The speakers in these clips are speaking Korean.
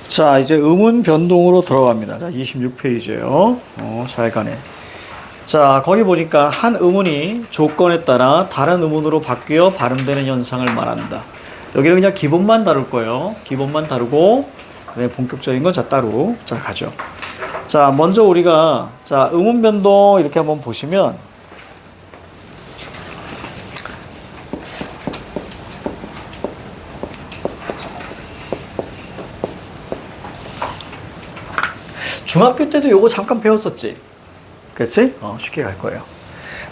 자, 이제 음운 변동으로 들어갑니다. 자, 26페이지에요. 잘 가네. 자, 거기 보니까 한 음운이 조건에 따라 다른 음운으로 바뀌어 발음되는 현상을 말한다. 여기는 그냥 기본만 다룰 거예요. 기본만 다루고, 그다음에 본격적인 건 자, 따로. 자, 가죠. 자, 먼저 우리가, 자, 음운 변동 이렇게 한번 보시면, 중학교 때도 요거 잠깐 배웠었지. 그렇지? 쉽게 갈 거예요.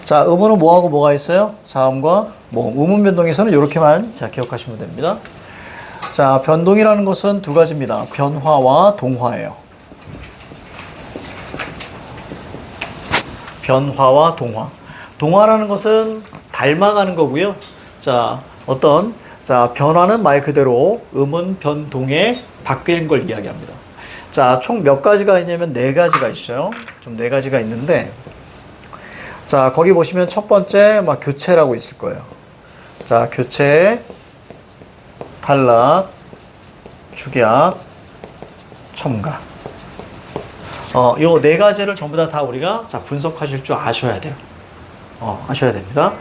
자, 음운은 뭐하고 뭐가 있어요? 자음과 모음. 음운 변동에서는 이렇게만 자, 기억하시면 됩니다. 자, 변동이라는 것은 두 가지입니다. 변화와 동화예요. 변화와 동화. 동화라는 것은 닮아가는 거고요. 자, 자, 변화는 말 그대로 음운 변동에 바뀌는 걸 이야기합니다. 자, 총 몇 가지가 있냐면 네 가지가 있어요. 좀 네 가지가 있는데, 자, 거기 보시면 첫 번째, 막 교체라고 있을 거예요. 자, 교체, 탈락, 축약, 첨가. 요 네 가지를 전부 다 우리가 자, 분석하실 줄 아셔야 돼요. 아셔야 됩니다.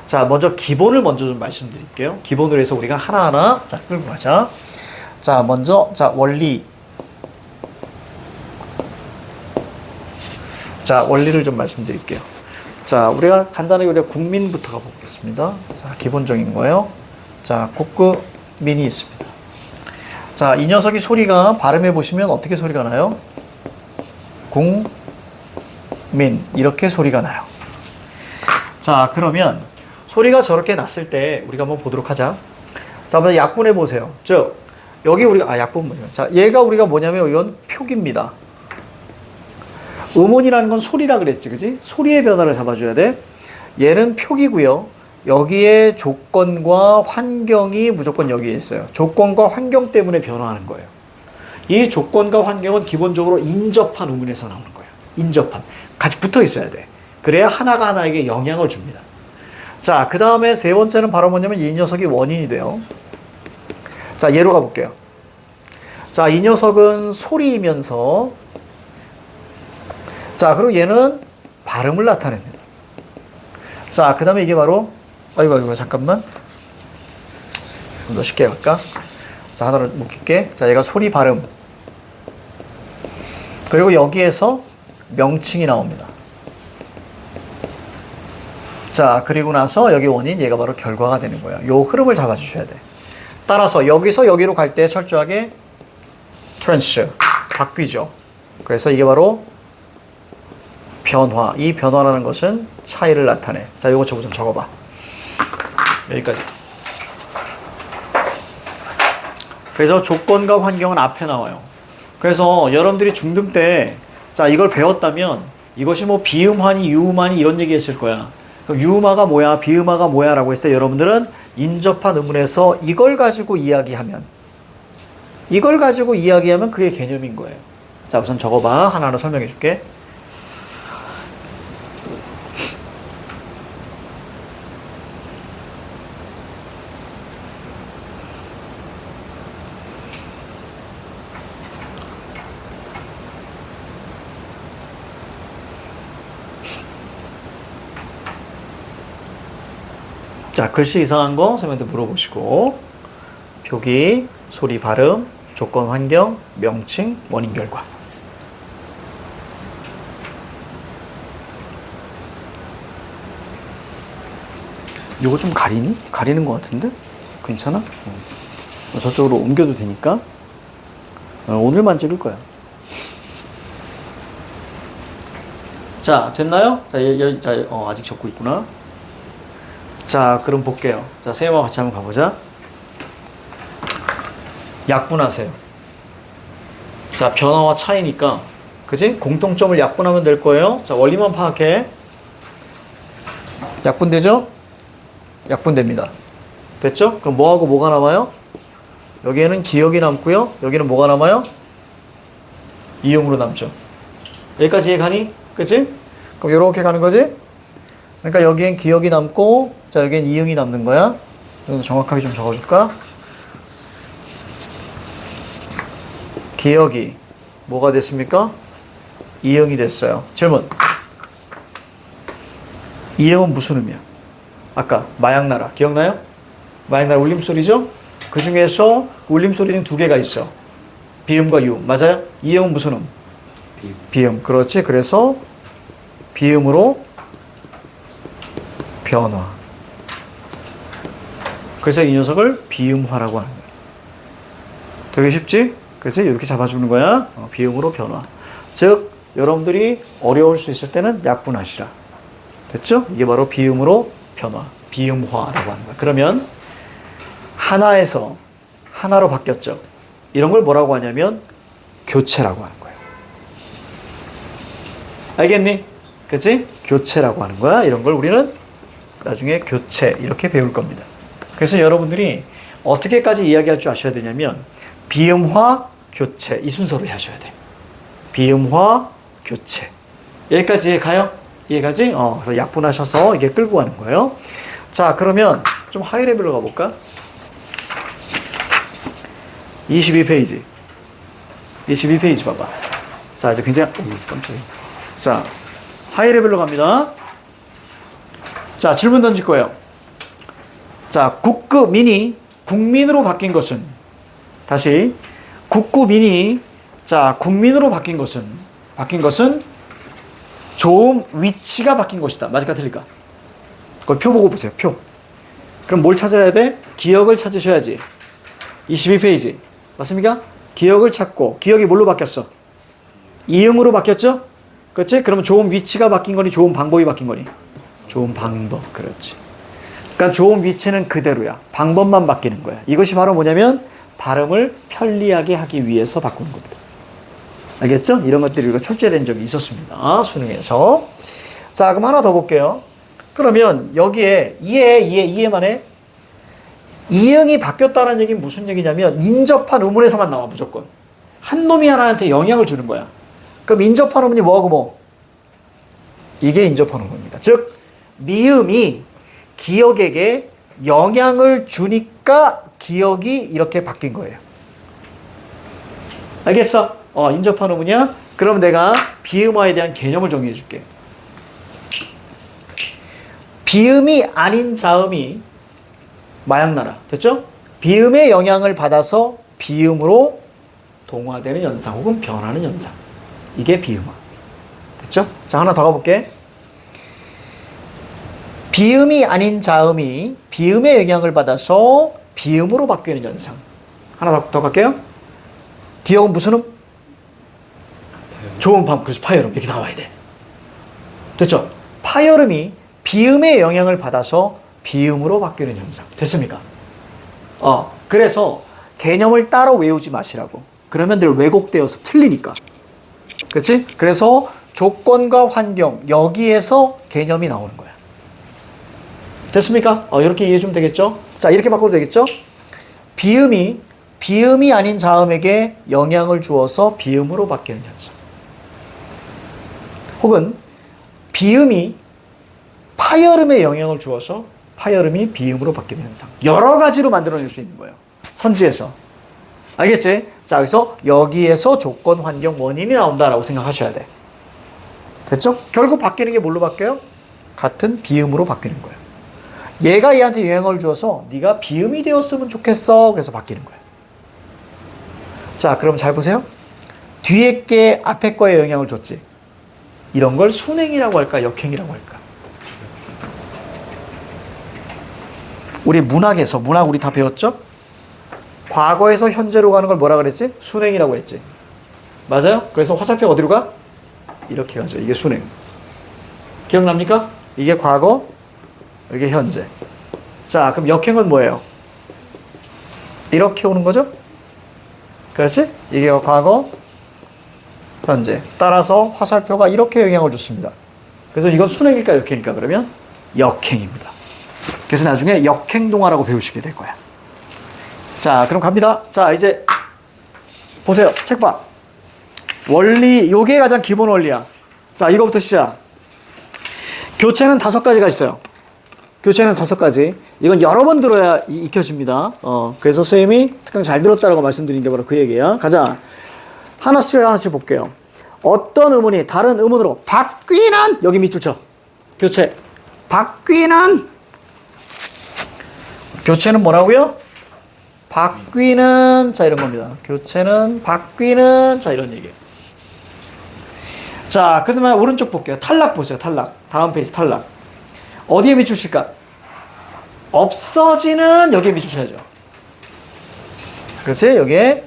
자, 먼저 기본을 먼저 좀 말씀드릴게요. 기본으로 해서 우리가 하나하나 자, 끌고 가자. 자, 먼저, 자, 원리. 자, 원리를 좀 말씀드릴게요. 자, 우리가 간단하게 우리가 국민부터 가보겠습니다. 자, 기본적인 거예요. 자, 국민이 있습니다. 자, 이 녀석이 소리가 발음해 보시면 어떻게 소리가 나요? 국민 이렇게 소리가 나요. 자, 그러면 소리가 저렇게 났을 때 우리가 한번 보도록 하자. 자, 먼저 약분해 보세요. 즉 여기 우리가 약분 뭐냐면 자, 얘가 우리가 뭐냐면 이건 표기입니다. 음운이라는 건 소리라 그랬지, 그지? 소리의 변화를 잡아줘야 돼. 얘는 표기고요. 여기에 조건과 환경이 무조건 여기에 있어요. 조건과 환경 때문에 변화하는 거예요. 이 조건과 환경은 기본적으로 인접한 음운에서 나오는 거예요. 인접한. 같이 붙어 있어야 돼. 그래야 하나가 하나에게 영향을 줍니다. 자, 그 다음에 세 번째는 바로 뭐냐면 이 녀석이 원인이 돼요. 자, 예로 가볼게요. 자, 이 녀석은 소리이면서 자, 그리고 얘는 발음을 나타냅니다. 자, 그 다음에 이게 바로 아이고 잠깐만 좀 더 쉽게 갈까? 자, 하나를 묶일게. 자, 얘가 소리 발음 그리고 여기에서 명칭이 나옵니다. 자, 그리고 나서 여기 원인 얘가 바로 결과가 되는 거예요. 요 흐름을 잡아주셔야 돼. 따라서 여기서 여기로 갈 때 철저하게 트랜스 바뀌죠. 그래서 이게 바로 변화. 이 변화라는 것은 차이를 나타내. 자, 요거 좀 적어봐. 여기까지. 그래서 조건과 환경은 앞에 나와요. 그래서 여러분들이 중등 때, 자, 이걸 배웠다면 이것이 뭐 비음하니, 유음하니 이런 얘기 했을 거야. 그럼 유음화가 뭐야, 비음화가 뭐야 라고 했을 때 여러분들은 인접한 음운에서 이걸 가지고 이야기하면 그게 개념인 거예요. 자, 우선 적어봐. 하나하나 설명해 줄게. 자, 글씨 이상한 거 선생님한테 물어보시고 표기, 소리, 발음, 조건, 환경, 명칭, 원인, 결과. 요거 좀 가리니? 가리는 것 같은데? 괜찮아? 저쪽으로 옮겨도 되니까 오늘만 찍을 거야. 자, 됐나요? 자, 아직 적고 있구나. 자, 그럼 볼게요. 자, 선생님하고 같이 한번 가보자. 약분하세요. 자, 변화와 차이니까, 그지? 공통점을 약분하면 될 거예요. 자, 원리만 파악해. 약분되죠? 약분됩니다. 됐죠? 그럼 뭐하고 뭐가 남아요? 여기에는 기억이 남고요. 여기는 뭐가 남아요? 이응으로 남죠. 여기까지 이해가니? 그치? 그럼 이렇게 가는 거지? 그러니까 여기엔 기억이 남고, 자, 여기엔 이응이 남는 거야. 여기서 정확하게 좀 적어줄까? 기억이 뭐가 됐습니까? 이응이 됐어요. 질문. 이응은 무슨 의미야? 아까 마약나라 기억나요? 마약나라 울림소리죠? 그 중에서 울림소리 중 두 개가 있어. 비음과 유음. 맞아요? 이응은 무슨 음? 비음. 그렇지. 그래서 비음으로 변화. 그래서 이 녀석을 비음화라고 하는 거야. 되게 쉽지? 그렇지? 이렇게 잡아주는 거야. 비음으로 변화. 즉 여러분들이 어려울 수 있을 때는 약분하시라. 됐죠? 이게 바로 비음으로 변화, 비음화라고 하는 거야. 그러면 하나에서 하나로 바뀌었죠. 이런 걸 뭐라고 하냐면 교체라고 하는 거예요. 알겠니? 그치? 교체라고 하는 거야. 이런 걸 우리는 나중에 교체 이렇게 배울 겁니다. 그래서 여러분들이 어떻게까지 이야기할 줄 아셔야 되냐면 비음화, 교체 이 순서로 하셔야 돼. 비음화, 교체. 여기까지 이해가요? 이해가지? 그래서 약분하셔서 이게 끌고 가는 거예요. 자, 그러면 좀 하이 레벨로 가볼까? 22페이지. 22페이지 봐봐. 자, 이제 굉장히, 깜짝이야. 자, 하이 레벨로 갑니다. 자, 질문 던질 거예요. 자, 국급민이 국민으로 바뀐 것은, 다시, 국구민이, 자, 국민으로 바뀐 것은 좀 위치가 바뀐 것이다. 맞을까, 틀릴까? 그걸 표 보고 보세요, 표. 그럼 뭘 찾아야 돼? 기억을 찾으셔야지. 22페이지. 맞습니까? 기억을 찾고, 기억이 뭘로 바뀌었어? 이응으로 바뀌었죠? 그렇지? 그러면 좋은 위치가 바뀐 거니, 좋은 방법이 바뀐 거니? 좋은 방법. 그렇지. 그러니까 좋은 위치는 그대로야. 방법만 바뀌는 거야. 이것이 바로 뭐냐면, 발음을 편리하게 하기 위해서 바꾸는 겁니다. 알겠죠? 이런 것들이 우리가 출제된 적이 있었습니다. 수능에서. 자, 그럼 하나 더 볼게요. 그러면 여기에 이해만 해. 이응이 바뀌었다는 얘기는 무슨 얘기냐면 인접한 의문에서만 나와 무조건. 한 놈이 하나한테 영향을 주는 거야. 그럼 인접한 의문이 뭐하고 뭐? 이게 인접한 의문입니다. 즉 미음이 기억에게 영향을 주니까 기억이 이렇게 바뀐 거예요. 알겠어? 인접한 의문이야? 그럼 내가 비음화에 대한 개념을 정리해 줄게. 비음이 아닌 자음이 마약나라. 됐죠? 비음의 영향을 받아서 비음으로 동화되는 현상 혹은 변하는 현상. 이게 비음화. 됐죠? 자, 하나 더 가볼게. 비음이 아닌 자음이 비음의 영향을 받아서 비음으로 바뀌는 현상. 하나 더 갈게요. 기억은 무슨 음? 좋은 밤. 그래서 파열음. 이렇게 나와야 돼. 됐죠? 파열음이 비음의 영향을 받아서 비음으로 바뀌는 현상. 됐습니까? 그래서 개념을 따로 외우지 마시라고. 그러면 늘 왜곡되어서 틀리니까. 그렇지? 그래서 조건과 환경 여기에서 개념이 나오는 거야. 됐습니까? 이렇게 이해해 주면 되겠죠? 자, 이렇게 바꿔도 되겠죠? 비음이 아닌 자음에게 영향을 주어서 비음으로 바뀌는 현상. 혹은 비음이 파열음에 영향을 주어서 파열음이 비음으로 바뀌는 현상. 여러 가지로 만들어낼 수 있는 거예요. 선지에서. 알겠지? 자, 그래서 여기에서 조건, 환경, 원인이 나온다라고 생각하셔야 돼. 됐죠? 결국 바뀌는 게 뭘로 바뀌어요? 같은 비음으로 바뀌는 거예요. 얘가 얘한테 영향을 주어서 네가 비음이 되었으면 좋겠어. 그래서 바뀌는 거예요. 자, 그럼 잘 보세요. 뒤에 게 앞에 거에 영향을 줬지. 이런 걸 순행이라고 할까? 역행이라고 할까? 우리 문학 우리 다 배웠죠? 과거에서 현재로 가는 걸 뭐라 그랬지? 순행이라고 했지. 맞아요? 그래서 화살표가 어디로 가? 이렇게 가죠. 이게 순행. 기억납니까? 이게 과거, 이게 현재. 자, 그럼 역행은 뭐예요? 이렇게 오는 거죠? 그렇지? 이게 과거, 현재. 따라서 화살표가 이렇게 영향을 줬습니다. 그래서 이건 순행일까 역행일까? 그러면 역행입니다. 그래서 나중에 역행동화라고 배우시게 될 거야. 자, 그럼 갑니다. 자, 이제 보세요. 책 봐. 원리, 요게 가장 기본 원리야. 자, 이거부터 시작. 교체는 5가지가 있어요. 교체는 5가지. 이건 여러 번 들어야 익혀집니다. 그래서 선생님이 특강 잘 들었다라고 말씀드린 게 바로 그 얘기야. 가자. 하나씩 볼게요. 어떤 의문이 다른 의문으로 바뀌는, 여기 밑줄 쳐. 교체. 바뀌는. 교체는 뭐라고요? 바뀌는, 자, 이런 겁니다. 교체는 바뀌는, 자, 이런 얘기예요. 자, 그 다음에 오른쪽 볼게요. 탈락 보세요. 탈락. 다음 페이지 탈락. 어디에 밑줄 칠까? 없어지는, 여기에 밑줄 쳐야죠. 그렇지? 여기에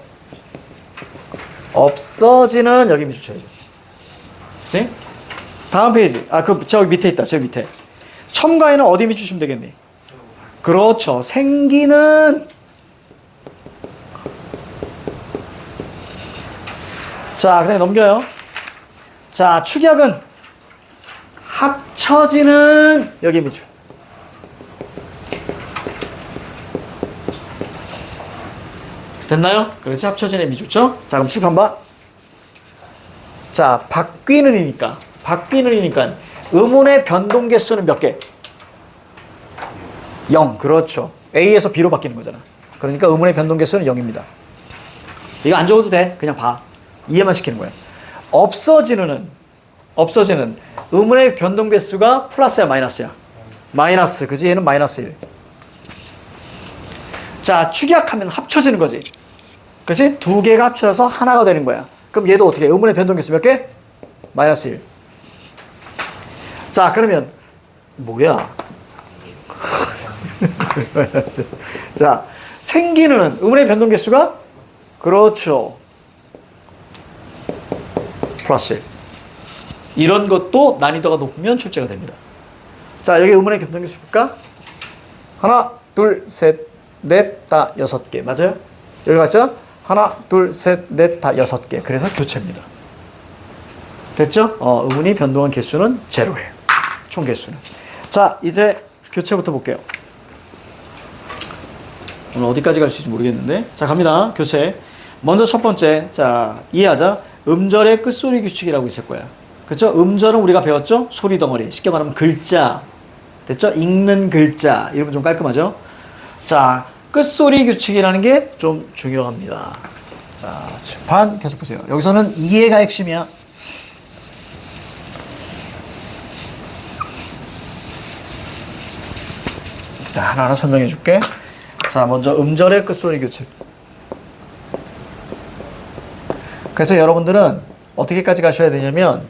없어지는, 여기 밑줄 쳐야죠. 그렇지? 다음 페이지. 저기 밑에 있다. 저기 밑에. 첨가에는 어디에 밑줄 치면 되겠니? 그렇죠. 생기는. 자, 그다음에 넘겨요. 자, 축약은 합쳐지는, 여기 밑줄. 됐나요? 그렇지. 합쳐지는 밑줄죠? 자, 그럼 칠판 봐. 자, 바뀌는이니까 의문의 변동 개수는 몇 개? 0. 그렇죠. A에서 B로 바뀌는 거잖아. 그러니까 의문의 변동 개수는 0입니다. 이거 안 적어도 돼. 그냥 봐. 이해만 시키는 거야. 없어지는 의문의 변동 개수가 플러스야 마이너스야? 마이너스. 그지? 얘는 마이너스 1. 자, 축약하면 합쳐지는 거지. 그치? 2개가 합쳐져서 하나가 되는 거야. 그럼 얘도 어떻게 해? 의문의 변동 개수 몇 개? 마이너스 1. 자, 그러면 뭐야? 자, 생기는 의문의 변동 개수가, 그렇죠, 플러스 1. 이런 것도 난이도가 높으면 출제가 됩니다. 자, 여기 의문의 변동 개수 볼까? 하나, 둘, 셋, 넷, 다 6개. 맞아요? 여기 맞죠? 하나, 둘, 셋, 넷, 다 6개. 그래서 교체입니다. 됐죠? 의문이 변동한 개수는 제로예요. 총 개수는. 자, 이제 교체부터 볼게요. 오늘 어디까지 갈 수 있을지 모르겠는데. 자, 갑니다. 교체. 먼저 첫 번째. 자, 이해하자. 음절의 끝소리 규칙이라고 있을 거야. 그렇죠? 음절은 우리가 배웠죠? 소리 덩어리. 쉽게 말하면 글자. 됐죠? 읽는 글자. 이러면 좀 깔끔하죠? 자, 끝소리 규칙이라는 게 좀 중요합니다. 자, 칠판 계속 보세요. 여기서는 이해가 핵심이야. 자, 하나하나 설명해 줄게. 자, 먼저 음절의 끝소리 규칙. 그래서 여러분들은 어떻게까지 가셔야 되냐면,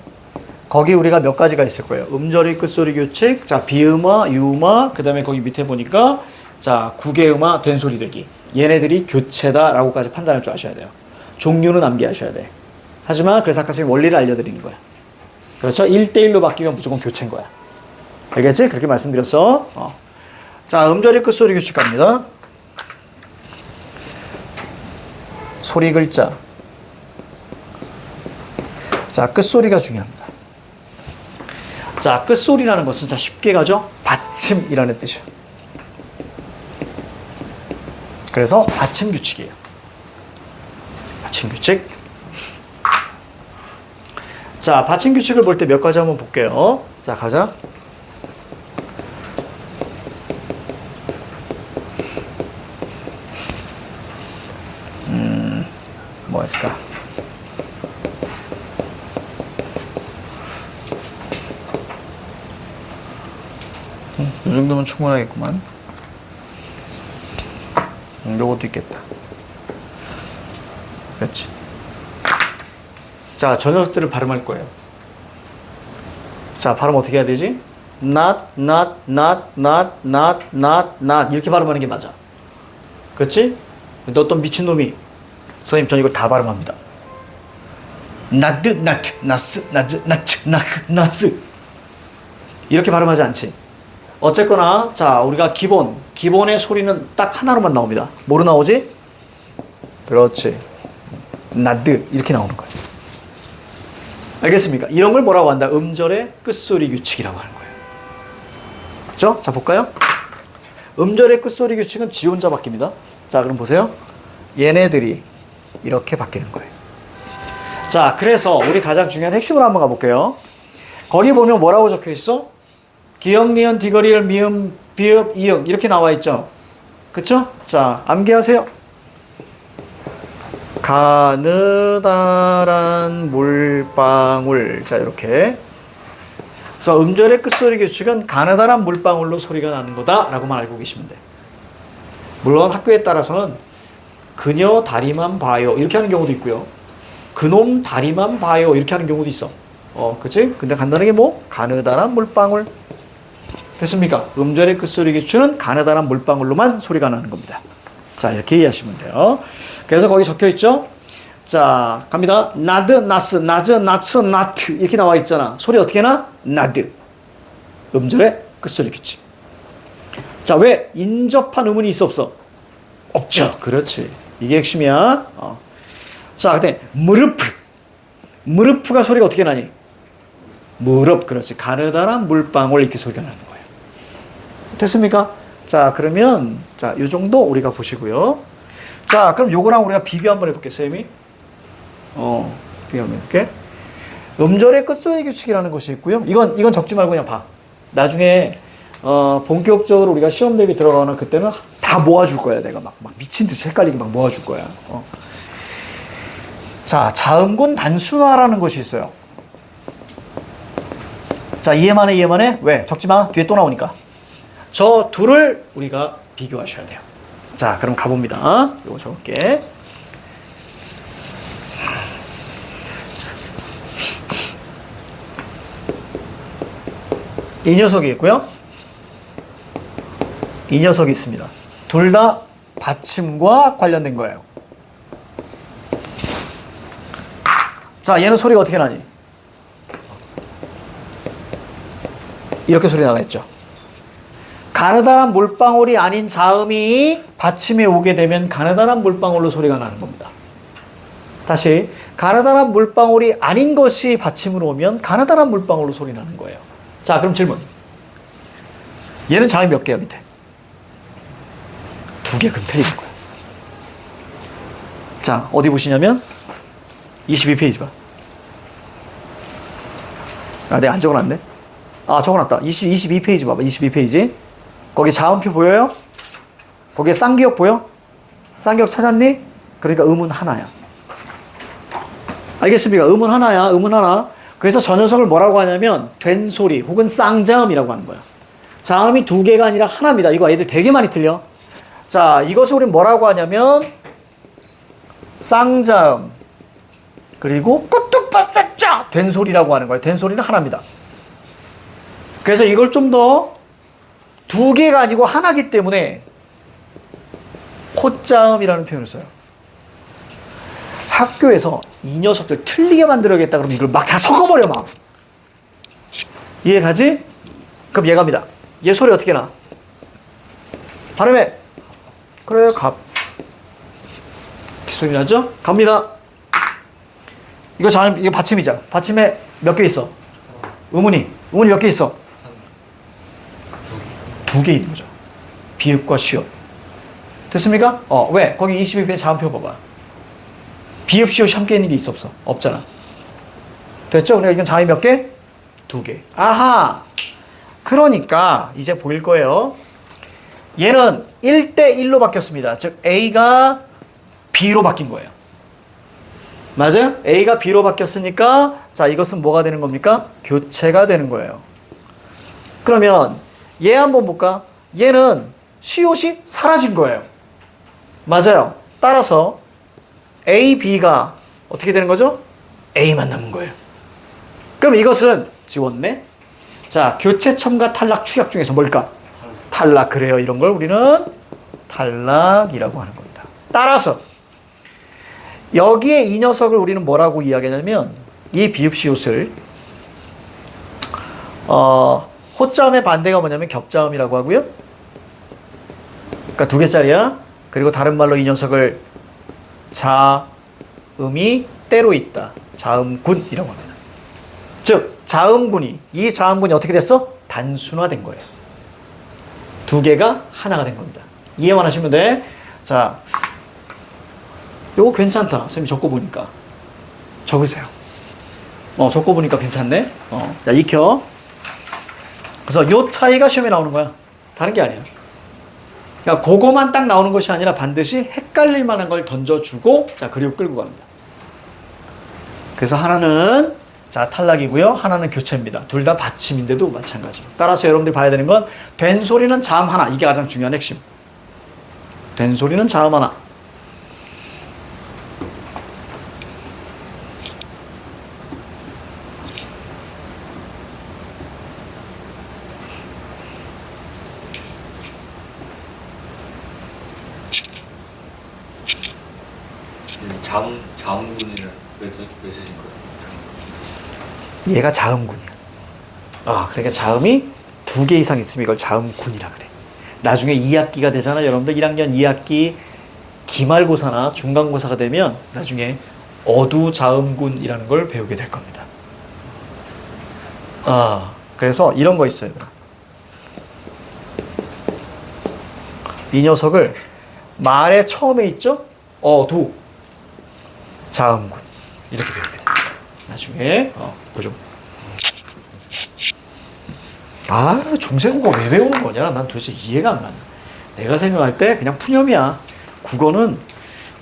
거기 우리가 몇 가지가 있을 거예요. 음절의 끝소리 규칙, 자, 비음화, 유음화, 그 다음에 거기 밑에 보니까, 자, 구개음화, 된소리 되기. 얘네들이 교체다라고까지 판단할 줄 아셔야 돼요. 종류는 암기하셔야 돼. 하지만 그래서 아까 선생님 원리를 알려드리는 거야. 그렇죠? 1대1로 바뀌면 무조건 교체인 거야. 알겠지? 그렇게 말씀드렸어. 자, 음절의 끝소리 규칙 갑니다. 소리 글자. 자, 끝소리가 중요합니다. 자, 끝소리라는 것은 자, 쉽게 가죠? 받침이라는 뜻이에요. 그래서 받침 규칙이에요. 받침 규칙. 자, 받침 규칙을 볼 때 몇 가지 한번 볼게요. 자, 가자. 뭐가 있을까? 이 정도면 충분하겠구만. 요것도 있겠다. 그렇지. 자, 저 녀석들을 발음할 거예요. 자, 발음 어떻게 해야 되지? not, not, not, not, not, not, not 이렇게 발음하는 게 맞아. 그렇지? 근데 어떤 미친놈이 선생님 전 이걸 다 발음합니다. not, not, not, not, not, not, not 이렇게 발음하지 않지. 어쨌거나 자, 우리가 기본의 소리는 딱 하나로만 나옵니다. 뭐로 나오지? 그렇지. 나드 이렇게 나오는 거예요. 알겠습니까? 이런 걸 뭐라고 한다? 음절의 끝소리 규칙이라고 하는 거예요. 그렇죠? 자, 볼까요? 음절의 끝소리 규칙은 지 혼자 바뀝니다. 자, 그럼 보세요. 얘네들이 이렇게 바뀌는 거예요. 자, 그래서 우리 가장 중요한 핵심으로 한번 가볼게요. 거기 보면 뭐라고 적혀 있어? 기역, 니은, 디귿, 미음, 비읍, 이응 이렇게 나와 있죠. 그쵸? 자, 암기하세요. 가느다란 물방울. 자, 이렇게. 그래서 음절의 끝소리 규칙은 가느다란 물방울로 소리가 나는 거다라고만 알고 계시면 돼. 물론 학교에 따라서는 그녀 다리만 봐요 이렇게 하는 경우도 있고요. 그놈 다리만 봐요 이렇게 하는 경우도 있어. 그치? 근데 간단하게 뭐? 가느다란 물방울. 됐습니까? 음절의 끝소리 규칙은 가느다란 물방울로만 소리가 나는 겁니다. 자, 이렇게 이해하시면 돼요. 그래서 거기 적혀 있죠? 자, 갑니다. 나드, 나스, 나즈, 나츠, 나트. 이렇게 나와 있잖아. 소리 어떻게 나? 나드. 음절의 끝소리 규칙. 자, 왜? 인접한 음운이 있어, 없어? 없죠. 그렇지. 이게 핵심이야. 자, 근데, 무르프. 무르프가 소리가 어떻게 나니? 무릎. 그렇지. 가느다란 물방울. 이렇게 소리가 나는 거예요. 됐습니까? 자, 그러면, 자, 요 정도 우리가 보시고요. 자, 그럼 요거랑 우리가 비교 한번 해볼게요, 쌤이. 비교 한번 해볼게. 음절의 끝소리 규칙이라는 것이 있고요. 이건 적지 말고 그냥 봐. 나중에, 본격적으로 우리가 시험 대비 들어가거나 그때는 다 모아줄 거야. 내가 막 미친 듯이 헷갈리게 막 모아줄 거야. 자, 자음군 단순화라는 것이 있어요. 자, 이해만 해. 왜? 적지 마. 뒤에 또 나오니까. 저 둘을 우리가 비교하셔야 돼요. 자, 그럼 가봅니다. 이거 적을게. 이 녀석이 있고요. 이 녀석이 있습니다. 둘 다 받침과 관련된 거예요. 자, 얘는 소리가 어떻게 나니? 이렇게 소리 나겠죠. 가느다란 물방울이 아닌 자음이 받침에 오게 되면 가느다란 물방울로 소리가 나는 겁니다. 다시, 가느다란 물방울이 아닌 것이 받침으로 오면 가느다란 물방울로 소리 나는 거예요. 자, 그럼 질문. 얘는 자음이 몇 개야, 밑에? 2개, 그럼 틀린 거야. 자, 어디 보시냐면 22페이지 봐. 내가 안 적어놨네. 적어놨다. 22페이지 봐봐. 22페이지. 거기 자음표 보여요? 거기에 쌍기역 보여? 쌍기역 찾았니? 그러니까 음은 하나야. 알겠습니까? 음은 하나야. 음은 하나. 그래서 저 녀석을 뭐라고 하냐면 된 소리 혹은 쌍자음이라고 하는 거야. 자음이 2개가 아니라 하나입니다. 이거 애들 되게 많이 틀려. 자, 이것을 우리는 뭐라고 하냐면 쌍자음 그리고 꾸뚝빠싹짜 된 소리라고 하는 거예요. 된 소리는 하나입니다. 그래서 이걸 좀 더 2개가 아니고 하나이기 때문에 호자음이라는 표현을 써요. 학교에서 이 녀석들 틀리게 만들어야겠다 그러면 이걸 막 다 섞어버려 막. 이해가지? 그럼 얘 갑니다. 얘 소리 어떻게 나? 발음해. 그래, 갑. 이렇게 소리 나죠? 갑니다. 이거 받침이자. 받침에 몇 개 있어? 음운이 몇 개 있어? 2개 있는 거죠. 비읍과 시읍. 됐습니까? 왜? 거기 22페이지 자음표 봐봐. 비읍, 시읍 함께 있는 게 있어, 없어? 없잖아. 됐죠? 그러니까 이건 자음이 몇 개? 2개. 아하! 그러니까 이제 보일 거예요. 얘는 1대1로 바뀌었습니다. 즉 A가 B로 바뀐 거예요. 맞아요? A가 B로 바뀌었으니까 자, 이것은 뭐가 되는 겁니까? 교체가 되는 거예요. 그러면 얘 한번 볼까? 얘는 시옷이 사라진 거예요. 맞아요. 따라서 A, B가 어떻게 되는 거죠? A만 남은 거예요. 그럼 이것은 지웠네? 자, 교체, 첨가, 탈락, 축약 중에서 뭘까? 탈락. 그래요. 이런 걸 우리는 탈락이라고 하는 겁니다. 따라서 여기에 이 녀석을 우리는 뭐라고 이야기하냐면 이 비읍시옷을 호자음의 반대가 뭐냐면 격자음이라고 하고요. 그러니까 2개짜리야. 그리고 다른 말로 이 녀석을 자음이 때로 있다. 자음군이라고 합니다. 즉 이 자음군이 어떻게 됐어? 단순화된 거예요. 두 개가 하나가 된 겁니다. 이해만 하시면 돼. 자, 요거 괜찮다. 선생님이 적어보니까. 적으세요. 적어보니까 괜찮네. 자, 익혀. 그래서 요 차이가 시험에 나오는 거야. 다른 게 아니야. 그러니까 그거만 딱 나오는 것이 아니라 반드시 헷갈릴 만한 걸 던져주고, 자, 그리고 끌고 갑니다. 그래서 하나는, 자, 탈락이고요. 하나는 교체입니다. 둘 다 받침인데도 마찬가지로. 따라서 여러분들이 봐야 되는 건, 된 소리는 자음 하나. 이게 가장 중요한 핵심. 된 소리는 자음 하나. 자음군이라 왜 쓰신 거예요? 얘가 자음군이야. 그러니까 자음이 2개 이상 있으면 이걸 자음군이라 그래. 나중에 2학기가 되잖아. 여러분들 1학년 2학기 기말고사나 중간고사가 되면 나중에 어두자음군이라는 걸 배우게 될 겁니다. 그래서 이런 거 있어요. 이 녀석을 말의 처음에 있죠? 어두 자음군 이렇게 배우게 됩니다. 나중에 그죠? 중세국어 왜 배우는 거냐? 난 도대체 이해가 안 가네. 내가 생각할 때 그냥 푸념이야. 국어는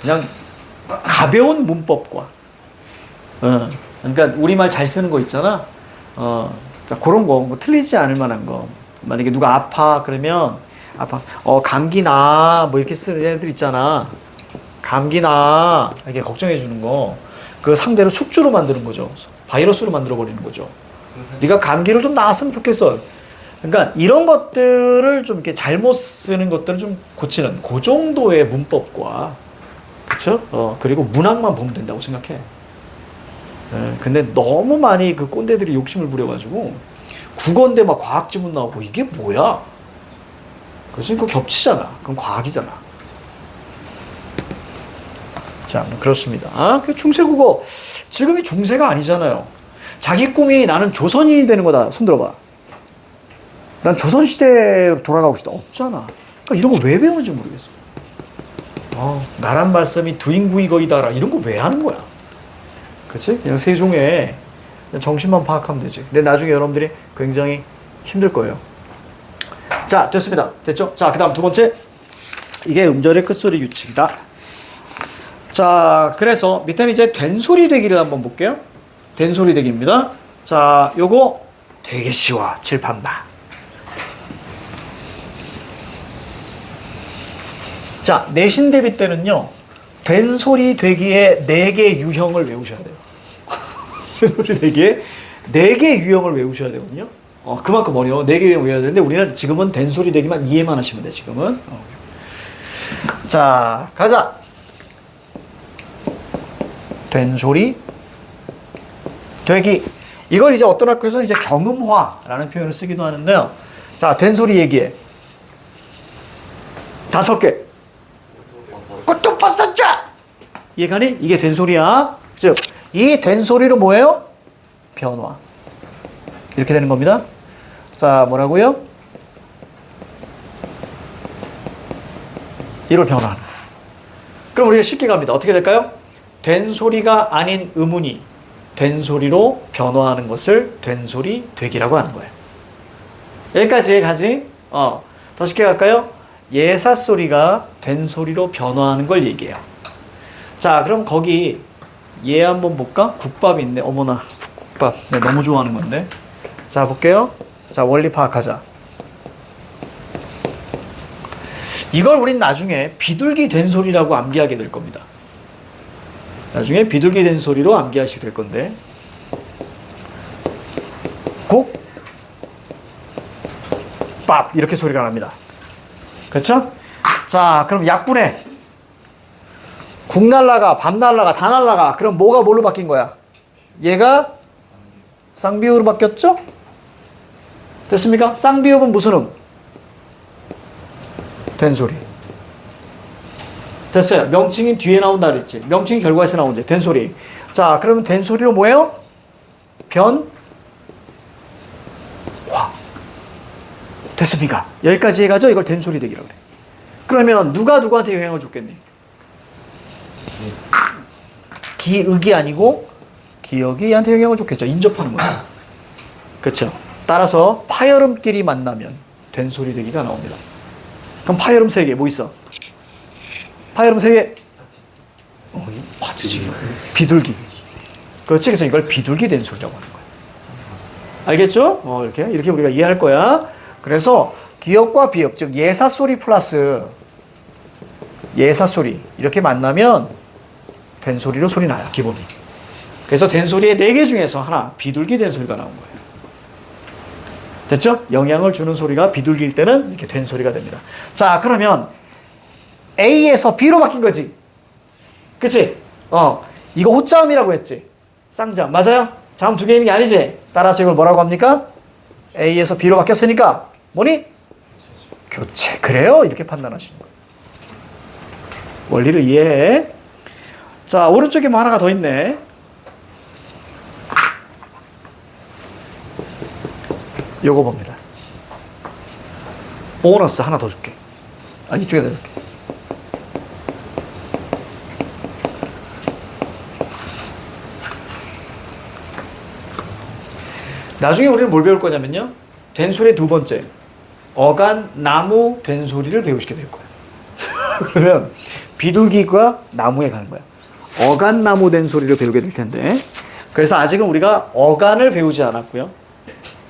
그냥 가벼운 문법과 그러니까 우리말 잘 쓰는 거 있잖아. 그런 거, 뭐 틀리지 않을 만한 거. 만약에 누가 아파 그러면 감기 나 뭐 이렇게 쓰는 애들 있잖아. 감기 나 이렇게 걱정해 주는 거. 그 상대로 숙주로 만드는 거죠. 바이러스로 만들어 버리는 거죠. 네가 감기를 좀 나았으면 좋겠어. 그러니까 이런 것들을 좀 이렇게 잘못 쓰는 것들을 좀 고치는 그 정도의 문법과 그렇죠? 그리고 문학만 보면 된다고 생각해. 근데 너무 많이 그 꼰대들이 욕심을 부려가지고 국어인데 막 과학 지문 나오고 이게 뭐야? 그래서 그거 겹치잖아. 그건 과학이잖아. 자, 그렇습니다. 그 중세국어 지금이 중세가 아니잖아요. 자기 꿈이 나는 조선인이 되는 거다. 손 들어봐. 난 조선시대로 돌아가고 싶다. 없잖아. 그러니까 이런 거 왜 배우는지 모르겠어. 나란 말씀이 두인구이 거이다라. 이런 거 왜 하는 거야? 그치? 그냥 세종의 정신만 파악하면 되지. 근데 나중에 여러분들이 굉장히 힘들 거예요. 자, 됐습니다. 됐죠? 자, 그 다음 두 번째. 이게 음절의 끝소리 규칙이다. 자, 그래서 밑에는 이제 된소리 되기를 한번 볼게요. 된소리 되기입니다. 자, 요거 되게 쉬워. 칠판봐. 자, 내신 대비 때는요. 된소리 되기의 4개 유형을 외우셔야 돼요. 된소리 되기의 4개 유형을 외우셔야 되거든요. 그만큼 어려워. 4개 유형 외워야 되는데 우리는 지금은 된소리 되기만 이해만 하시면 돼, 지금은. 자, 가자. 된소리 되기. 이걸 이제 어떤 학교에서는 이제 경음화라는 표현을 쓰기도 하는데요. 자, 된소리 얘기해. 5개. 꽃도버섯자! 이해가니? 이게 된소리야. 즉, 이 된소리로 뭐예요? 변화. 이렇게 되는 겁니다. 자, 뭐라고요? 이로 변화하는. 그럼 우리가 쉽게 갑니다. 어떻게 될까요? 된소리가 아닌 음운이 된소리로 변화하는 것을 된소리 되기라고 하는 거예요. 여기까지 가지? 더 쉽게 갈까요? 예사소리가 된소리로 변화하는 걸 얘기해요. 자, 그럼 거기 예 한번 볼까? 국밥이 있네. 어머나, 국밥. 내가 너무 좋아하는 건데. 자, 볼게요. 자, 원리 파악하자. 이걸 우린 나중에 비둘기 된소리라고 암기하게 될 겁니다. 나중에 비둘기 된소리로 암기하시게 될 건데. 국, 밥 이렇게 소리가 납니다. 그렇죠? 자, 그럼 약분해. 국 날라가, 밥 날라가, 다 날라가. 그럼 뭐가 뭘로 바뀐 거야? 얘가 쌍비읍으로 바뀌었죠? 됐습니까? 쌍비읍은 무슨 음? 된소리. 됐어요. 명칭이 뒤에 나온다 그랬지. 명칭이 결과에서 나온대. 된소리. 자, 그러면 된소리로 뭐예요? 변화. 됐습니까? 여기까지 해가지고 이걸 된소리 되기라고 그래. 그러면 누가 누구한테 영향을 줬겠니? 기억이 아니고 기억이 얘한테 영향을 줬겠죠. 인접하는 거야. 그렇죠. 따라서 파열음끼리 만나면 된소리 되기가 나옵니다. 그럼 파열음 세 개 뭐 있어? 파열음 세 개. 비둘기. 그렇지. 그래서 이걸 비둘기 된소리라고 하는 거야. 알겠죠? 이렇게 우리가 이해할 거야. 그래서 기역과 비역, 즉 예사소리 플러스 예사소리 이렇게 만나면 된소리로 소리 나요. 기본이. 그래서 된소리의 4개 중에서 하나 비둘기 된소리가 나온 거예요. 됐죠? 영향을 주는 소리가 비둘기일 때는 이렇게 된소리가 됩니다. 자, 그러면 A에서 B로 바뀐 거지. 그치? 이거 호자음이라고 했지. 쌍자음. 맞아요? 자음 2개 있는 게 아니지? 따라서 이걸 뭐라고 합니까? A에서 B로 바뀌었으니까 뭐니? 교체. 그래요? 이렇게 판단하시는 거예요. 원리를 이해해. 자, 오른쪽에 뭐 하나가 더 있네. 요거 봅니다. 보너스 하나 더 줄게. 이쪽에다 줄게. 나중에 우리는 뭘 배울 거냐면요. 된소리 두 번째. 어간, 나무, 된소리를 배우시게 될 거예요. 그러면 비둘기가 나무에 가는 거야. 어간, 나무, 된소리를 배우게 될 텐데. 그래서 아직은 우리가 어간을 배우지 않았고요.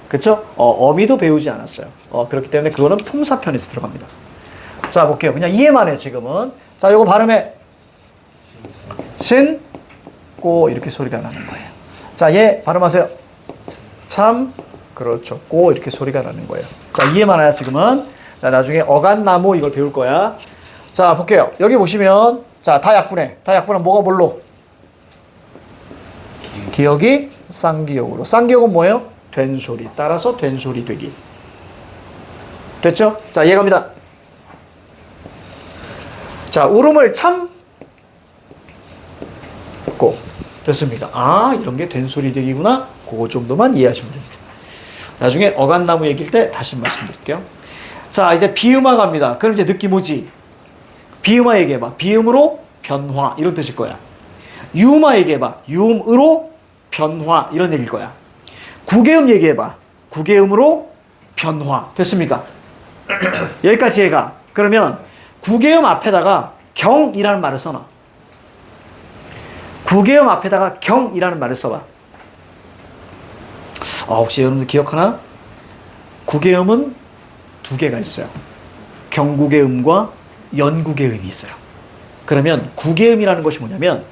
그쵸? 어미도 배우지 않았어요. 그렇기 때문에 그거는 품사편에서 들어갑니다. 자, 볼게요. 그냥 이해만 해, 지금은. 자, 요거 발음해. 신, 꼬, 이렇게 소리가 나는 거예요. 자, 얘 발음하세요. 참, 그렇죠. 꼬, 이렇게 소리가 나는 거예요. 자, 이해만 해요, 지금은. 자, 나중에 어간나무 이걸 배울 거야. 자, 볼게요. 여기 보시면, 자, 다 약분해. 다 약분은 뭐가 뭘로? 기억이 쌍기역으로. 쌍기역은 뭐예요? 된소리. 따라서 된소리 되기. 됐죠? 자, 이해 갑니다. 자, 울음을 참고. 됐습니까? 이런 게 된소리 되기구나. 그거 정도만 이해하시면 됩니다. 나중에 어간나무 얘기할 때 다시 말씀드릴게요. 자, 이제 비음화 갑니다. 그럼 이제 느낌 오지? 비음화 얘기해봐. 비음으로 변화. 이런 뜻일 거야. 유음화 얘기해봐. 유음으로 변화. 이런 얘기일 거야. 구개음 얘기해봐. 구개음으로 변화. 됐습니까? 여기까지 얘가. 그러면 구개음 앞에다가 경이라는 말을 써놔. 구개음 앞에다가 경이라는 말을 써봐. 혹시 여러분들 기억하나? 구개음은 2개가 있어요. 경구개음과 연구개음이 있어요. 그러면 구개음이라는 것이 뭐냐면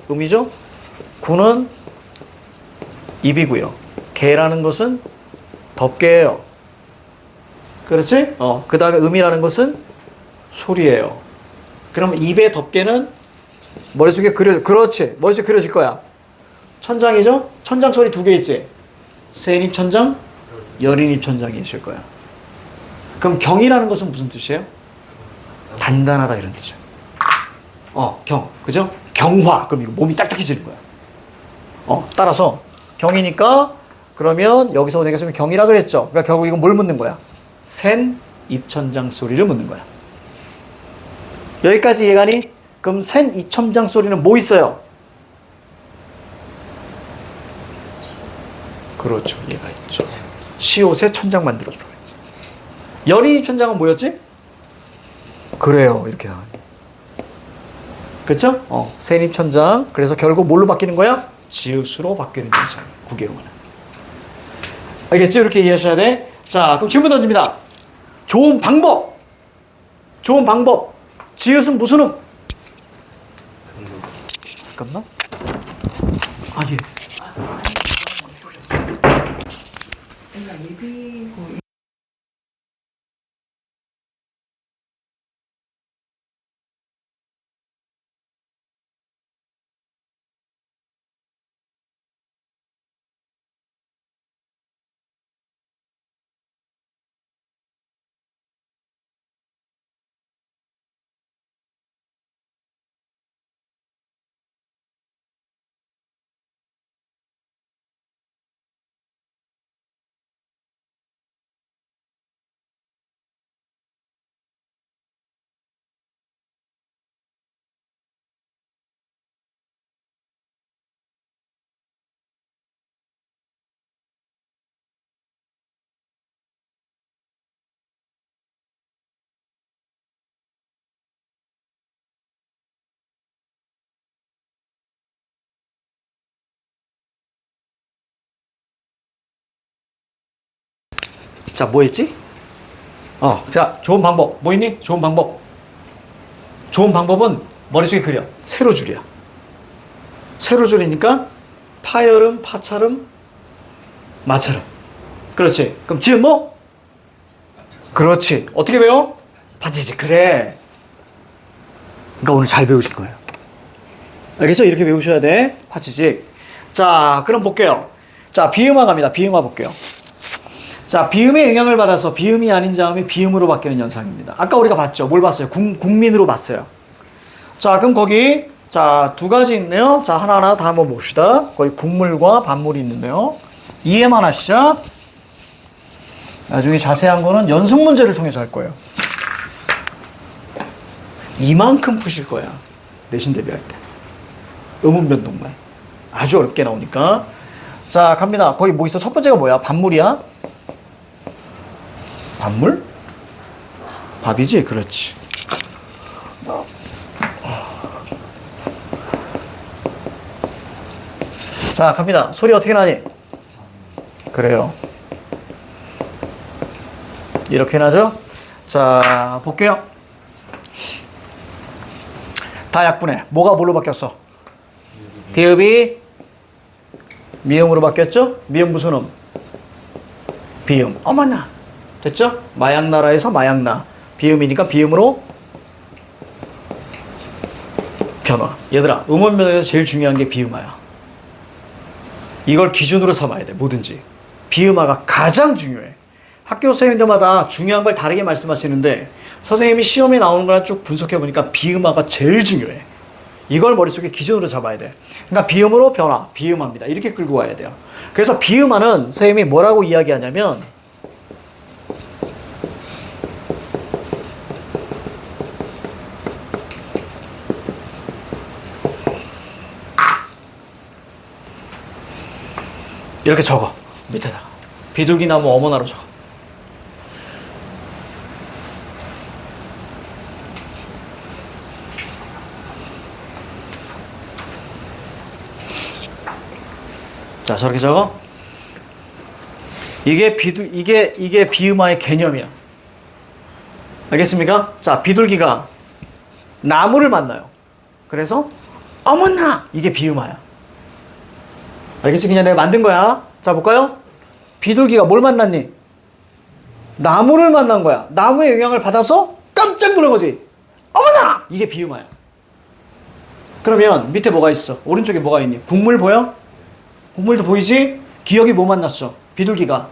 구개음이죠? 구는 입이고요. 개라는 것은 덮개예요. 그렇지? 그 다음에 음이라는 것은 소리예요. 그러면 입의 덮개는 머릿속에 그렇지. 머릿속에 그려질 거야. 천장이죠? 천장 소리 2개 있지? 세인입 천장, 열인입 천장이 있을 거야. 그럼 경이라는 것은 무슨 뜻이에요? 단단하다 이런 뜻이에요. 경. 그죠? 경화. 그럼 이거 몸이 딱딱해지는 거야. 따라서 경이니까 그러면 여기서 내가 경이라 그랬죠. 그러니까 결국 이건 뭘 묻는 거야? 센 입천장 소리를 묻는 거야. 여기까지 이해가니? 그럼 센 입천장 소리는 뭐 있어요? 그렇죠. 얘가 있죠. 시옷에 천장 만들어주라고 했죠. 열인 입천장은 뭐였지? 그래요. 이렇게 나와요. 그렇죠? 센 입천장. 그래서 결국 뭘로 바뀌는 거야? 지읒으로 바뀌는 현상. 구개음은. 알겠죠? 이렇게 이해하셔야 돼. 자, 그럼 질문 던집니다. 좋은 방법. 좋은 방법. 지읒은 무슨 음? 잠깐만. 예. 자, 뭐 했지? 자, 좋은 방법. 뭐 있니? 좋은 방법. 좋은 방법은 머릿속에 그려. 세로줄이야. 세로줄이니까 파여름, 파차름, 마차름. 그렇지. 그럼 지은 뭐? 그렇지. 어떻게 배워? 파지지. 그래. 그러니까 오늘 잘 배우실 거예요. 알겠죠? 이렇게 배우셔야 돼. 파지직. 자, 그럼 볼게요. 자, 비음화 갑니다. 비음화 볼게요. 자, 비음의 영향을 받아서 비음이 아닌 자음이 비음으로 바뀌는 현상입니다. 아까 우리가 봤죠? 뭘 봤어요? 국민으로 봤어요. 자, 그럼 거기 자, 두 가지 있네요. 자, 하나하나 다 한번 봅시다. 거기 국물과 반물이 있는데요. 이해만 하시죠? 나중에 자세한 거는 연습 문제를 통해서 할 거예요. 이만큼 푸실 거야. 내신 대비할 때. 음운 변동만. 아주 어렵게 나오니까. 자, 갑니다. 거기 뭐 있어? 첫 번째가 뭐야? 반물이야? 반물? 밥이지? 그렇지. 자, 갑니다. 소리 어떻게 나니? 그래요. 이렇게 나죠? 자, 볼게요. 다 약분해. 뭐가 뭘로 바뀌었어? 비읍이 미음으로 바뀌었죠? 미음 무슨 음? 비음. 어머나. 됐죠? 마약나라에서 마약나. 비음이니까 비음으로 변화. 얘들아, 음원 변화에서 제일 중요한 게 비음화야. 이걸 기준으로 삼아야 돼. 뭐든지. 비음화가 가장 중요해. 학교 선생님들마다 중요한 걸 다르게 말씀하시는데 선생님이 시험에 나오는 거랑 쭉 분석해보니까 비음화가 제일 중요해. 이걸 머릿속에 기준으로 잡아야 돼. 그러니까 비음으로 변화, 비음화입니다. 이렇게 끌고 와야 돼요. 그래서 비음화는 선생님이 뭐라고 이야기하냐면 이렇게 적어. 밑에다가. 비둘기나무 어머나로 적어. 자, 저렇게 적어. 이게 비음화의 개념이야. 알겠습니까? 자, 비둘기가 나무를 만나요. 그래서 어머나! 이게 비음화야. 알겠지? 그냥 내가 만든 거야. 자, 볼까요? 비둘기가 뭘 만났니? 나무를 만난 거야. 나무의 영향을 받아서 깜짝 놀란 거지. 어머나! 이게 비음화야. 그러면 밑에 뭐가 있어? 오른쪽에 뭐가 있니? 국물 보여? 국물도 보이지? 기억이 뭐 만났어? 비둘기가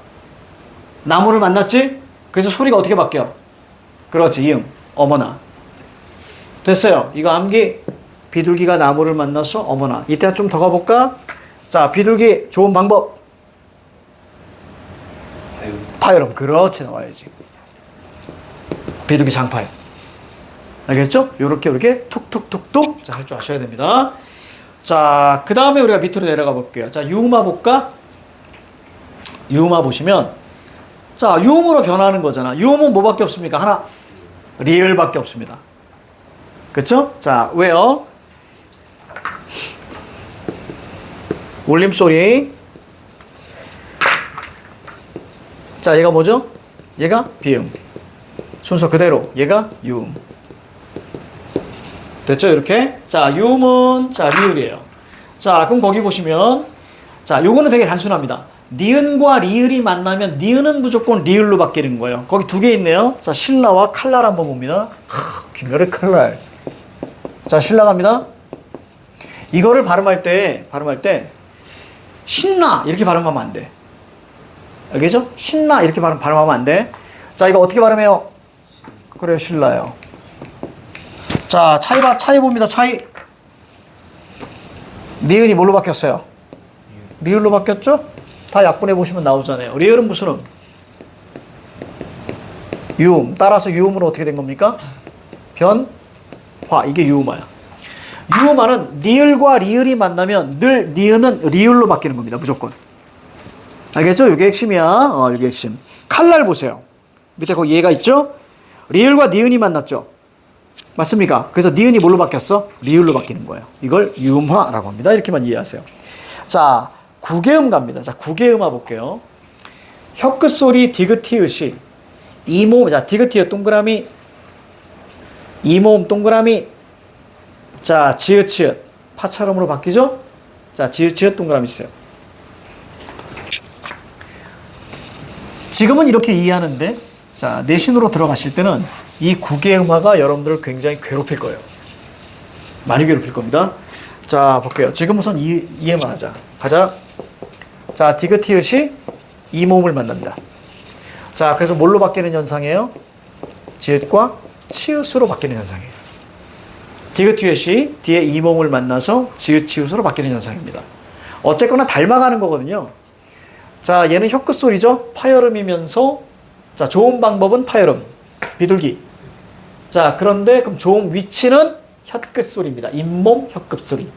나무를 만났지? 그래서 소리가 어떻게 바뀌어? 그렇지, 이응. 어머나. 됐어요. 이거 암기. 비둘기가 나무를 만나서 어머나. 이때 좀 더 가볼까? 자, 비둘기 좋은 방법. 파여름. 그렇지, 나와야지. 비둘기 장파요. 알겠죠? 요렇게 툭툭툭툭. 자, 할 줄 아셔야 됩니다. 자, 그 다음에 우리가 밑으로 내려가 볼게요. 자, 유음화 볼까? 유음화 보시면, 자, 유음으로 변하는 거잖아. 유음은 뭐밖에 없습니까? 하나, 리을밖에 없습니다. 그쵸? 자, 왜요? 울림소리. 자, 얘가 뭐죠? 얘가 비음. 순서 그대로. 얘가 유음. 됐죠? 이렇게. 자, 유음은, 자, 리을이에요. 자, 그럼 거기 보시면, 자, 요거는 되게 단순합니다. 니은과 리을이 만나면 니은은 무조건 리을로 바뀌는 거예요. 거기 두 개 있네요. 자, 신라와 칼날 한번 봅니다. 김열의 칼날. 자, 신라 갑니다. 이거를 발음할 때, 신나 이렇게 발음하면 안 돼. 알겠죠? 신나 이렇게 발음하면 안 돼. 자, 이거 어떻게 발음해요? 그래요, 신라요. 자, 차이 봅니다. 차이. 니은이 뭘로 바뀌었어요? 리을로 바뀌었죠? 다 약분해 보시면 나오잖아요. 리을은 무슨 음? 유음. 따라서 유음으로 어떻게 된 겁니까? 변화. 이게 유음화야. 유음화는 니을과 리을이 만나면 늘 니은은 리을로 바뀌는 겁니다. 무조건. 알겠죠? 이게 핵심이야. 이게 핵심. 칼날 보세요. 밑에 거기 얘가 있죠? 리을과 니은이 만났죠? 맞습니까? 그래서 니은이 뭘로 바뀌었어? 리을로 바뀌는 거예요. 이걸 유음화라고 합니다. 이렇게만 이해하세요. 자, 구개음 갑니다. 자, 구개음화 볼게요. 혀끝 소리 디귿티읕이 이모음, 자, 디귿티읕 동그라미, 이모음 동그라미, 자, 지읒치읒 파찰음으로 바뀌죠? 자, 지읒치읒 동그라미 주세요. 지금은 이렇게 이해하는데, 자, 내신으로 들어가실 때는 이 국외음화가 여러분들을 굉장히 괴롭힐 거예요. 많이 괴롭힐 겁니다. 자, 볼게요. 지금 우선 이해만 하자. 가자. 자, 디귿티읕이 이모음을 만납니다. 자, 그래서 뭘로 바뀌는 현상이에요? 지읒과 치읒으로 바뀌는 현상이에요. 디귿티읕이 뒤에 이모음을 만나서 지읒, 치읒으로 바뀌는 현상입니다. 어쨌거나 닮아가는 거거든요. 자, 얘는 혀끝 소리죠. 파열음이면서, 자, 좋은 방법은 파열음, 비둘기. 자, 그런데 그럼 좋은 위치는 혀끝 소리입니다. 잇몸, 혀끝 소리.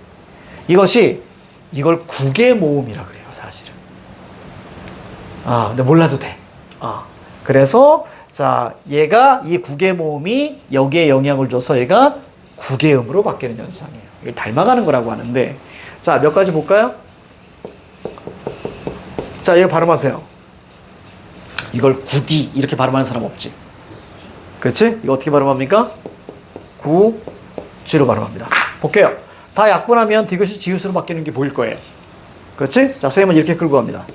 이걸 국외모음이라 그래요, 사실은. 근데 몰라도 돼. 그래서, 자, 얘가, 이 국외모음이 여기에 영향을 줘서 얘가 국외음으로 바뀌는 현상이에요. 이걸 닮아가는 거라고 하는데, 자, 몇 가지 볼까요? 자, 이거 발음하세요. 이걸 구디 이렇게 발음하는 사람 없지. 그렇지? 이거 어떻게 발음합니까? 구지로 발음합니다. 볼게요. 다 약분하면 디귿이 지읒으로 바뀌는 게 보일 거예요. 그렇지? 자, 선생님은 이렇게 끌고 갑니다.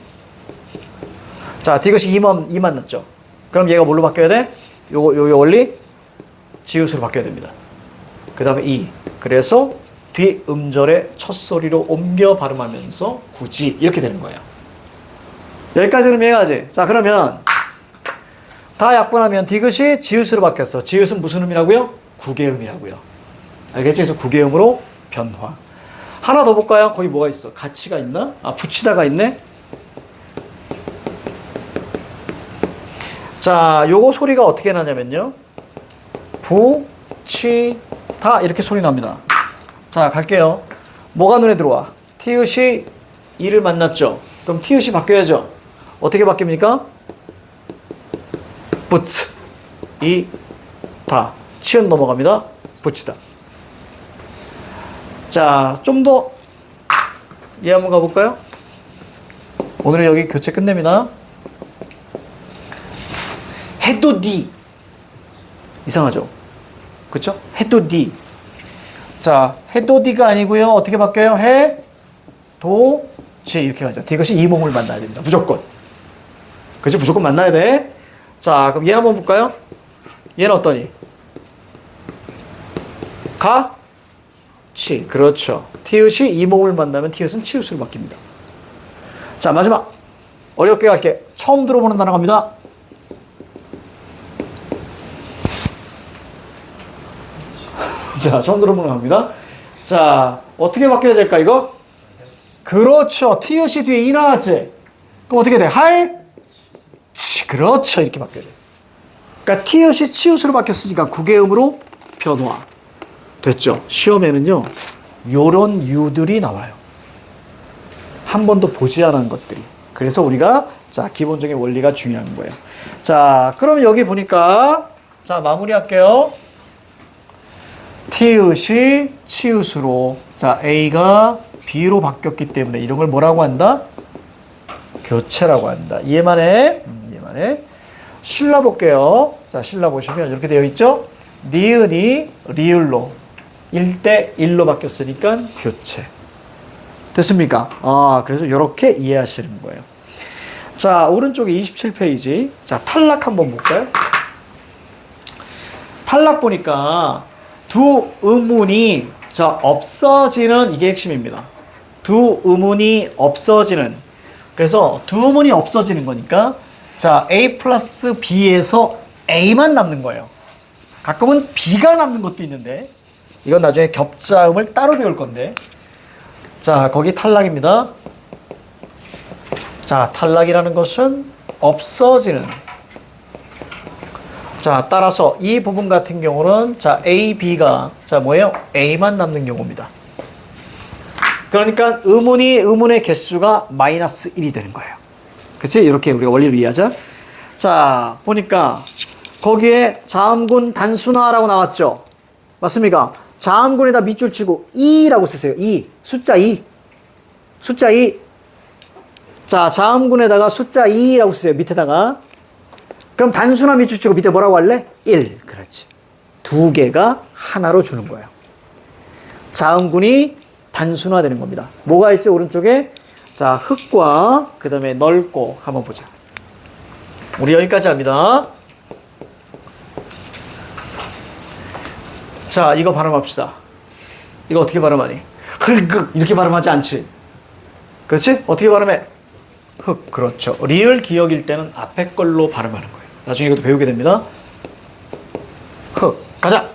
자, 디귿이 이 만났죠? 그럼 얘가 뭘로 바뀌어야 돼? 요 원리 지읒으로 바뀌어야 됩니다. 그 다음에 이. 그래서 뒤 음절의 첫 소리로 옮겨 발음하면서 구지 이렇게 되는 거예요. 여기까지는 이해가지? 자, 그러면 다 약분하면 디귿이 지읒으로 바뀌었어. 지읒은 무슨 음이라고요? 국외음이라고요. 알겠지? 그래서 국외음으로 변화. 하나 더 볼까요? 거기 뭐가 있어? 가치가 있나? 붙이다가 있네? 자, 요거 소리가 어떻게 나냐면요. 붙이다 이렇게 소리 납니다. 자, 갈게요. 뭐가 눈에 들어와? 티읕이 이를 만났죠? 그럼 티읕이 바뀌어야죠? 어떻게 바뀝니까? 붙, 이, 다. 치읒 넘어갑니다. 붙이다. 자, 좀 더 이해 한번 가볼까요? 오늘은 여기 교체 끝냅니다. 해도 디. 이상하죠? 그쵸? 해도 디. 자, 해도 디가 아니고요. 어떻게 바뀌어요? 해, 도, 지. 이렇게 가죠. 디귿이 이모음을 만나야 됩니다. 무조건. 그치? 무조건 만나야 돼. 자, 그럼 얘 한번 볼까요? 얘는 어떠니? 가, 치. 그렇죠. 티읕이 이모음을 만나면 티읕은 치읒으로 바뀝니다. 자, 마지막. 어렵게 갈게. 처음 들어보는 단어 갑니다. 자, 처음 들어보는 단어 갑니다. 자, 어떻게 바뀌어야 될까, 이거? 그렇죠. 티읕이 뒤에 이 나왔지? 그럼 어떻게 돼? 할, 치. 그렇죠. 이렇게 바뀌어야 돼. 그러니까 티읕이 치읒으로 바뀌었으니까 국외음으로 변화. 됐죠? 시험에는요, 요런 유들이 나와요. 한 번도 보지 않은 것들이. 그래서 우리가, 자, 기본적인 원리가 중요한 거예요. 자, 그럼 여기 보니까, 자, 마무리할게요. 티읕이 치읒으로, 자, A가 B로 바뀌었기 때문에 이런 걸 뭐라고 한다? 교체라고 한다. 이해만 해? 이해만 해? 신라 볼게요. 자, 신라 보시면 이렇게 되어 있죠? 니은이 리을로 1대1로 바뀌었으니까 교체. 됐습니까? 그래서 이렇게 이해하시는 거예요. 자, 오른쪽에 27페이지. 자, 탈락 한번 볼까요? 탈락 보니까 두 음운이 없어지는 이게 핵심입니다. 두 음운이 없어지는. 그래서 두 음운이 없어지는 거니까 자, A 플러스 B에서 A만 남는 거예요. 가끔은 B가 남는 것도 있는데 이건 나중에 겹자음을 따로 배울 건데 자, 거기 탈락입니다. 자, 탈락이라는 것은 없어지는. 자, 따라서 이 부분 같은 경우는 자, A, B가 자, 뭐예요? A만 남는 경우입니다. 그러니까 음운의 개수가 마이너스 1이 되는 거예요. 그치? 이렇게 우리가 원리를 이해하자. 자, 보니까 거기에 자음군 단순화라고 나왔죠? 맞습니까? 자음군에다 밑줄 치고 2라고 쓰세요. 2. 숫자 2. 숫자 2. 자, 자음군에다가 숫자 2라고 쓰세요. 밑에다가. 그럼 단순화 밑줄 치고 밑에 뭐라고 할래? 1. 그렇지. 두 개가 하나로 주는 거예요. 자음군이 단순화되는 겁니다. 뭐가 있지? 오른쪽에. 자, 흑과 그 다음에 넓고 한번 보자. 우리 여기까지 합니다. 자, 이거 발음합시다. 이거 어떻게 발음하니? 흙 이렇게 발음하지 않지? 그렇지? 어떻게 발음해? 흙. 그렇죠. 리을 기억일 때는 앞에 걸로 발음하는 거예요. 나중에 이것도 배우게 됩니다. 흙. 가자.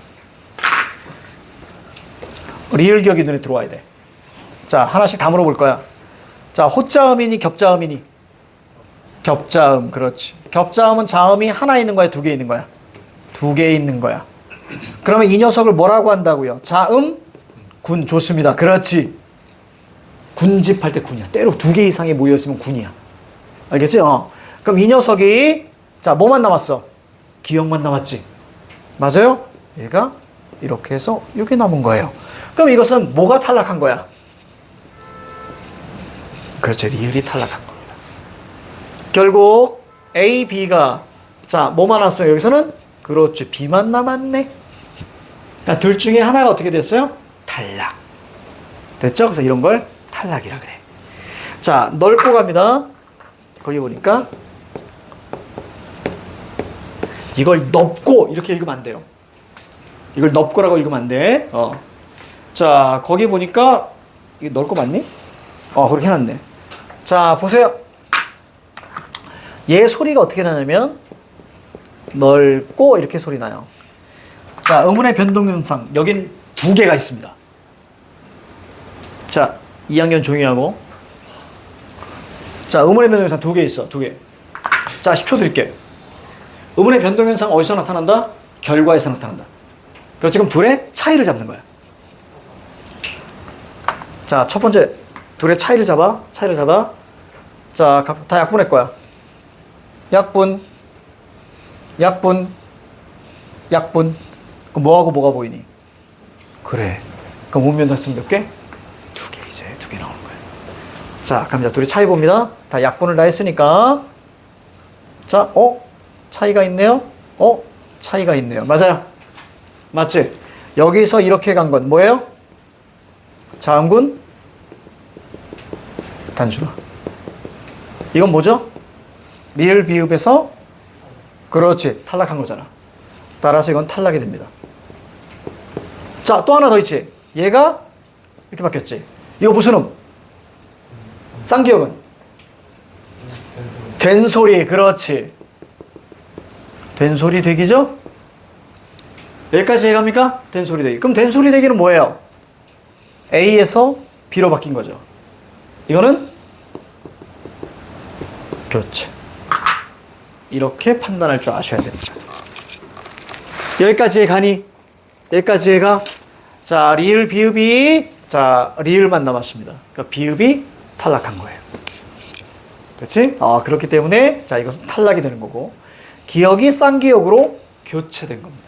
리을 기억이 눈에 들어와야 돼. 자, 하나씩 다 물어볼 거야. 자, 호자음이니 겹자음이니? 겹자음. 그렇지. 겹자음은 자음이 하나 있는 거야, 두 개 있는 거야? 두 개 있는 거야. 그러면 이 녀석을 뭐라고 한다고요? 자음, 군. 좋습니다. 그렇지. 군집할 때 군이야. 때로 두 개 이상이 모여있으면 군이야. 알겠지? 그럼 이 녀석이, 자, 뭐만 남았어? 기억만 남았지. 맞아요? 얘가 이렇게 해서 이게 남은 거예요. 그럼 이것은 뭐가 탈락한 거야? 그렇죠. 리을이 탈락한 겁니다. 결국 A, B가, 자, 뭐만 남았어요? 여기서는? 그렇지. B만 남았네. 그러니까 둘 중에 하나가 어떻게 됐어요? 탈락. 됐죠? 그래서 이런 걸 탈락이라 그래. 자, 넓고 갑니다. 거기 보니까 이걸 넓고 이렇게 읽으면 안 돼요. 이걸 넓고라고 읽으면 안 돼. 자, 거기 보니까 이게 넓고 맞니? 그렇게 해놨네. 자, 보세요. 얘 소리가 어떻게 나냐면 넓고 이렇게 소리 나요. 자, 음운의 변동현상. 여긴 두 개가 있습니다. 자, 2학년 조용히 하고. 자, 음운의 변동현상 두 개 있어. 두 개. 자, 10초 드릴게요. 음운의 변동현상 어디서 나타난다? 결과에서 나타난다. 그래서 지금 둘의 차이를 잡는 거야. 자, 첫 번째 둘의 차이를 잡아. 차이를 잡아. 자, 다 약분할 거야. 약분. 약분. 약분. 그럼 뭐하고 뭐가 보이니? 그래. 그럼 음변동현상 몇 개? 두 개 이제. 두 개 나오는 거야. 자, 그럼 이제 둘이 차이 봅니다. 다 약분을 다 했으니까. 자, 차이가 있네요. 차이가 있네요. 맞아요. 맞지? 여기서 이렇게 간 건 뭐예요? 자음군 단순화. 이건 뭐죠? 리을 비읍에서 그렇지. 탈락한 거잖아. 따라서 이건 탈락이 됩니다. 자, 또 하나 더 있지. 얘가 이렇게 바뀌었지. 이거 무슨 음? 쌍기역은? 된 소리. 그렇지. 된 소리 되기죠? 여기까지 해갑니까? 된 소리 되기. 그럼 된 소리 되기는 뭐예요? A에서 B로 바뀐 거죠. 이거는 교체. 이렇게 판단할 줄 아셔야 됩니다. 여기까지 가니? 여기까지 해가? 자, 리을, 비읍이, 자, 리을만 남았습니다. 그러니까 비읍이 탈락한 거예요. 그렇지? 그렇기 때문에, 자, 이것은 탈락이 되는 거고, 기억이 쌍기역으로 교체된 겁니다.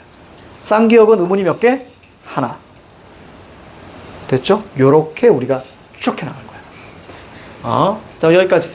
쌍기역은 음운이 몇 개? 하나. 됐죠? 요렇게 우리가 추적해 나갈 거예요. 자, 여기까지.